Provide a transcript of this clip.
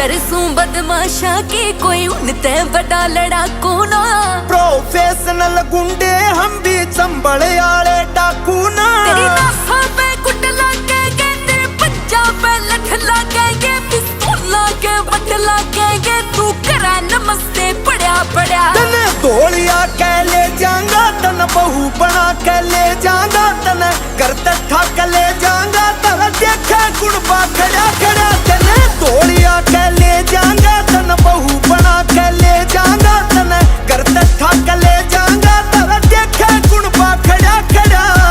डरसूं बदमाशा की कोई उनते बड़ा लड़ाकू ना। प्रोफेशनल गुंडे हम भी चंबल आले डाकू ना। तेरी नासा पे कुट लागेंगे, तेरे पंजा पे लठ लागेंगे, पिस्तौल के बट लागेंगे, तू करा नमस्ते पड़ा पड़ा। तने धोलिया कह ले जाऊंगा, तन बहू बना के ले जाऊंगा, तने घर तक ठा के ले जाऊंगा, तेरा देखे गुड़बा खड़ा खड़ा।